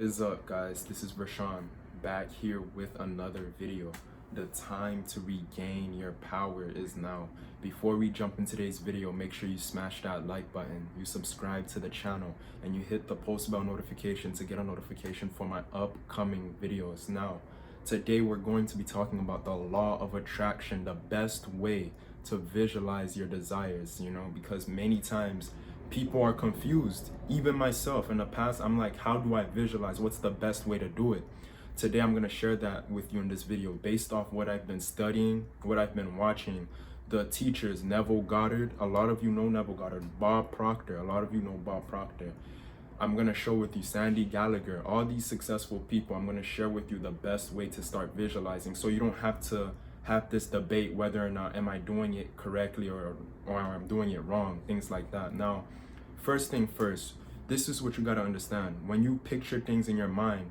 What is up, guys? This is Vershonc back here with another video. The time to regain your power is now. Before we jump into today's video, make sure you smash that like button, you subscribe to the channel, and you hit the post bell notification to get a notification for my upcoming videos. Now, today we're going to be talking about the law of attraction, the best way to visualize your desires, because many times people are confused. Even myself in the past, I'm like, how do I visualize? What's the best way to do it? Today, I'm going to share that with you in this video based off what I've been studying, what I've been watching. The teachers, Neville Goddard, a lot of you know Neville Goddard, Bob Proctor, a lot of you know Bob Proctor. I'm going to show with you Sandy Gallagher, all these successful people. I'm going to share with you the best way to start visualizing so you don't have to have this debate whether or not am I doing it correctly or I'm doing it wrong, things like that. Now, first thing first, this is what you got to understand. When you picture things in your mind,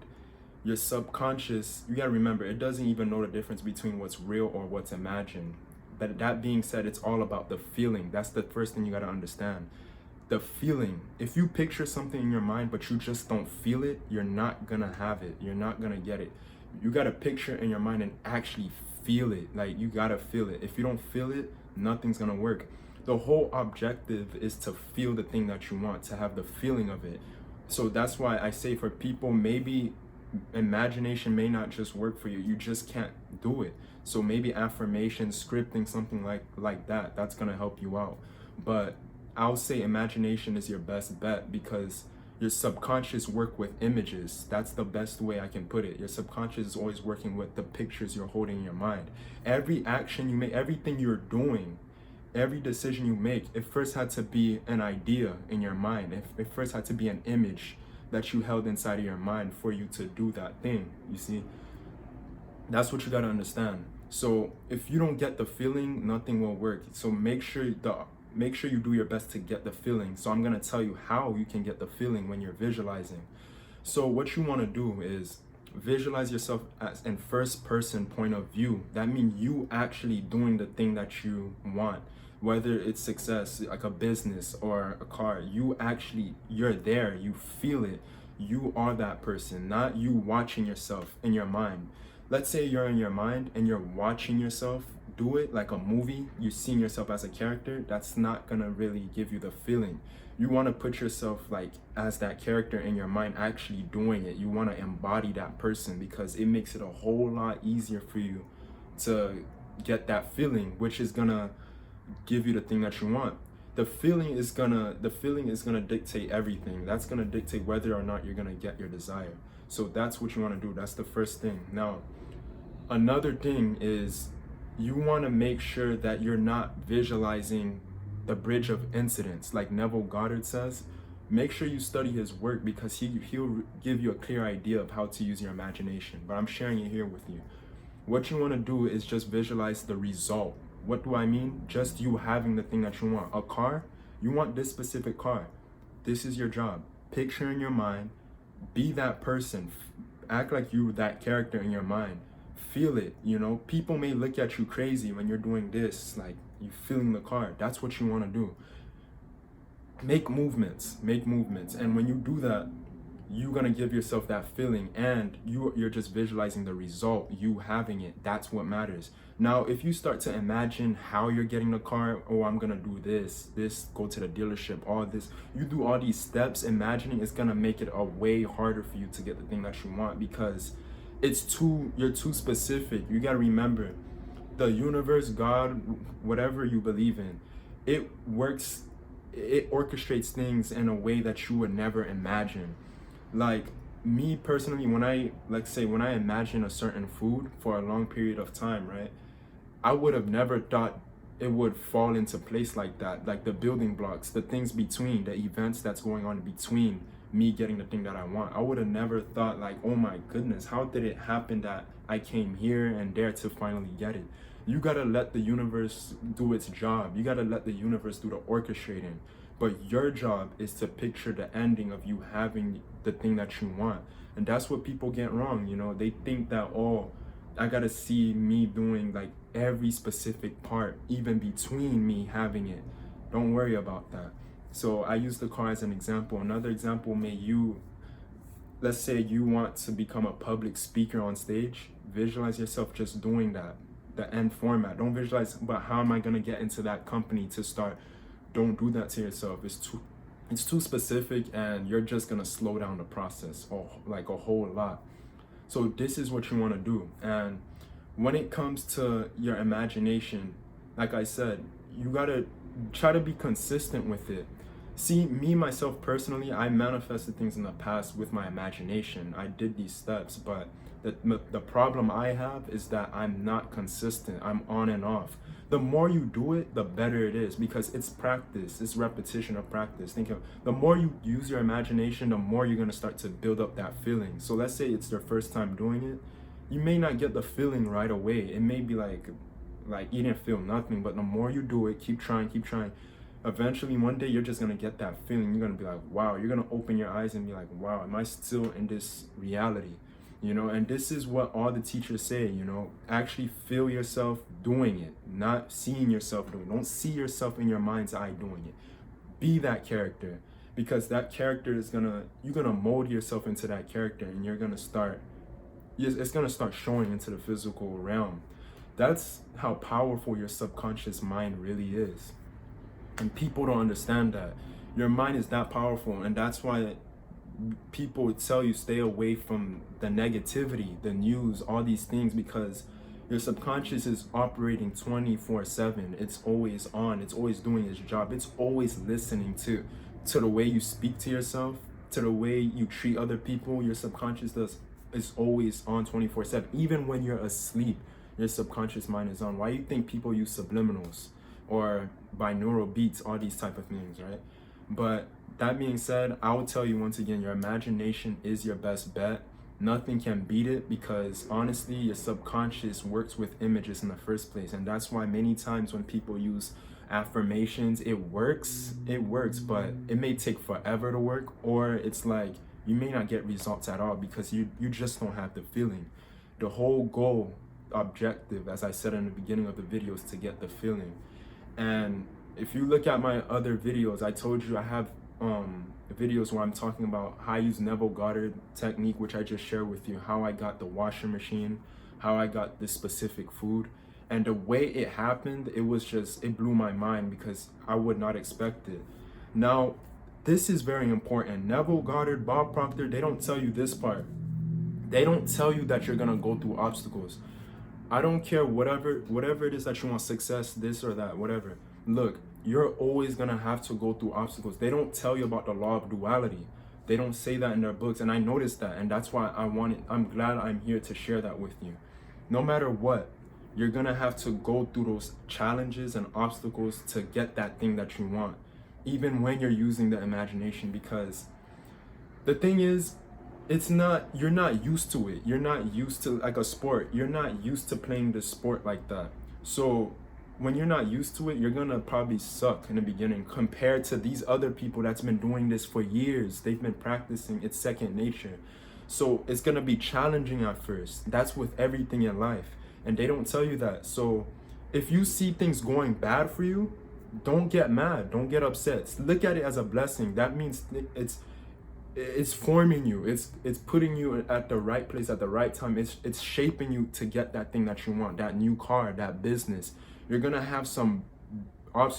your subconscious, you got to remember, it doesn't even know the difference between what's real or what's imagined. But that being said, it's all about the feeling. That's the first thing you got to understand. The feeling. If you picture something in your mind but you just don't feel it, you're not gonna have it. You're not gonna get it. You gotta picture it in your mind and actually feel it. Like, you gotta feel it. If you don't feel it, nothing's gonna work. The whole objective is to feel the thing that you want, to have the feeling of it. So that's why I say for people, maybe imagination may not just work for you. You just can't do it. So maybe affirmation, scripting, something like that, that's gonna help you out. But I'll say imagination is your best bet because your subconscious work with images. That's the best way I can put it. Your subconscious is always working with the pictures you're holding in your mind. Every action you make, everything you're doing, every decision you make, it first had to be an idea in your mind. It first had to be an image that you held inside of your mind for you to do that thing. You see, that's what you got to understand. So if you don't get the feeling, nothing will work. So make sure you do your best to get the feeling. So I'm going to tell you how you can get the feeling when you're visualizing. So what you want to do is visualize yourself as in first person point of view. That means you actually doing the thing that you want, whether it's success, like a business or a car. You're there, you feel it. You are that person, not you watching yourself in your mind. Let's say you're in your mind and you're watching yourself do it like a movie, you're seeing yourself as a character. That's not gonna really give you the feeling. You want to put yourself like as that character in your mind actually doing it. You want to embody that person because it makes it a whole lot easier for you to get that feeling, which is gonna give you the thing that you want. The feeling is gonna dictate everything. That's gonna dictate whether or not you're gonna get your desire. So that's what you want to do. That's the first thing. Now, another thing is you want to make sure that you're not visualizing the bridge of incidents, like Neville Goddard says. Make sure you study his work because he'll give you a clear idea of how to use your imagination. But I'm sharing it here with you. What you want to do is just visualize the result. What do I mean? Just you having the thing that you want. A car, you want this specific car. This is your job. Picture in your mind, be that person. Act like you that character in your mind. Feel it. People may look at you crazy when you're doing this, like you feeling the car. That's what you want to do. Make movements. And when you do that, you're gonna give yourself that feeling, and you're just visualizing the result, you having it. That's what matters. Now, if you start to imagine how you're getting the car, oh, I'm gonna do this, go to the dealership, all this, you do all these steps, imagining, it's gonna make it a way harder for you to get the thing that you want because you're too specific. You gotta remember, the universe, God, whatever you believe in, it orchestrates things in a way that you would never imagine. Like me personally, when I imagine a certain food for a long period of time, right, I would have never thought it would fall into place like that. Like the building blocks, the things between, the events that's going on between me getting the thing that I want. I would have never thought like, oh my goodness, how did it happen that I came here and there to finally get it? You gotta let the universe do its job. You gotta let the universe do the orchestrating. But your job is to picture the ending of you having the thing that you want. And that's what people get wrong. They think that, oh, I gotta see me doing like every specific part, even between me having it. Don't worry about that. So I use the car as an example. Another example, let's say you want to become a public speaker on stage, visualize yourself just doing that, the end format. Don't visualize, but how am I going to get into that company to start? Don't do that to yourself. It's too specific, and you're just going to slow down the process like a whole lot. So this is what you want to do. And when it comes to your imagination, like I said, you got to try to be consistent with it. See, me, myself, personally, I manifested things in the past with my imagination. I did these steps, but the problem I have is that I'm not consistent. I'm on and off. The more you do it, the better it is, because it's practice. It's repetition of practice. Think of, the more you use your imagination, the more you're going to start to build up that feeling. So let's say it's your first time doing it. You may not get the feeling right away. It may be like you didn't feel nothing, but the more you do it, keep trying, eventually one day you're just gonna get that feeling. You're gonna be like, wow. You're gonna open your eyes and be like, wow, am I still in this reality? You know, and this is what all the teachers say, you know, actually feel yourself doing it, not seeing yourself doing it. Don't see yourself in your mind's eye doing it. Be that character, because that character is you're gonna mold yourself into that character, and it's gonna start showing into the physical realm. That's how powerful your subconscious mind really is. And people don't understand that. Your mind is that powerful, and that's why people tell you stay away from the negativity, the news, all these things, because your subconscious is operating 24/7. It's always on. It's always doing its job. It's always listening to the way you speak to yourself, to the way you treat other people. Your subconscious is always on 24/7. Even when you're asleep, your subconscious mind is on. Why do you think people use subliminals or binaural beats, all these type of things, right? But that being said, I will tell you once again, your imagination is your best bet. Nothing can beat it, because honestly, your subconscious works with images in the first place. And that's why many times when people use affirmations, it works, but it may take forever to work, or it's like you may not get results at all because you just don't have the feeling. The whole goal, objective, as I said in the beginning of the video, is to get the feeling. And if you look at my other videos, I told you I have videos where I'm talking about how I use Neville Goddard technique, which I just shared with you, how I got the washing machine, how I got this specific food. And the way it happened, it blew my mind, because I would not expect it. Now, this is very important. Neville Goddard, Bob Proctor, they don't tell you this part. They don't tell you that you're gonna go through obstacles. I don't care whatever it is that you want, success, this or that, whatever. Look, you're always gonna have to go through obstacles. They don't tell you about the law of duality. They don't say that in their books, and I noticed that, and that's why I'm glad I'm here to share that with you. No matter what, you're gonna have to go through those challenges and obstacles to get that thing that you want, even when you're using the imagination, because the thing is, you're not used to it. You're not used to, like a sport. You're not used to playing the sport like that. So when you're not used to it, you're gonna probably suck in the beginning compared to these other people that's been doing this for years. They've been practicing. It's second nature. So it's gonna be challenging at first. That's with everything in life. And they don't tell you that. So if you see things going bad for you, don't get mad. Don't get upset. Look at it as a blessing. That means it's forming you. It's putting you at the right place at the right time. It's shaping you to get that thing that you want, that new car, that business. You're gonna have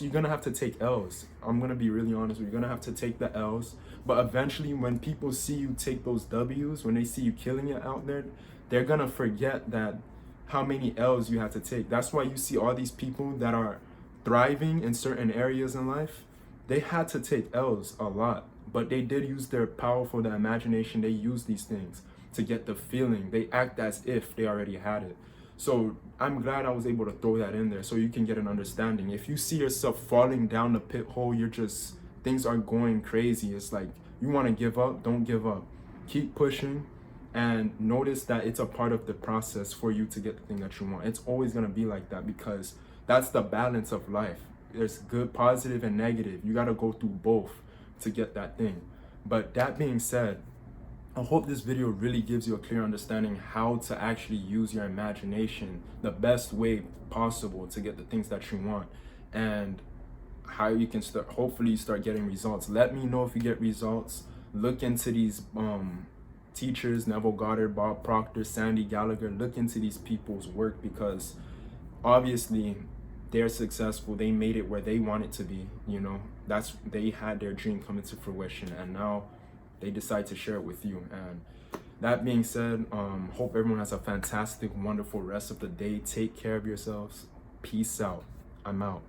you're gonna have to take L's. I'm gonna be really honest with you. You're gonna have to take the L's. But eventually, when people see you take those W's, when they see you killing it out there, they're gonna forget that how many L's you have to take. That's why you see all these people that are thriving in certain areas in life. They had to take L's a lot, but they did use their powerful, their imagination. They use these things to get the feeling. They act as if they already had it. So I'm glad I was able to throw that in there so you can get an understanding. If you see yourself falling down the pit hole, things are going crazy. It's like you want to give up, don't give up. Keep pushing, and notice that it's a part of the process for you to get the thing that you want. It's always going to be like that, because that's the balance of life. There's good, positive, and negative. You got to go through both to get that thing. But that being said, I hope this video really gives you a clear understanding how to actually use your imagination the best way possible to get the things that you want, and how you can hopefully start getting results. Let me know if you get results. Look into these teachers, Neville Goddard, Bob Proctor, Sandy Gallagher, look into these people's work, because obviously they're successful. They made it where they want it to be, you know. They had their dream come into fruition, and now they decide to share it with you. And that being said, hope everyone has a fantastic, wonderful rest of the day. Take care of yourselves. Peace out. I'm out.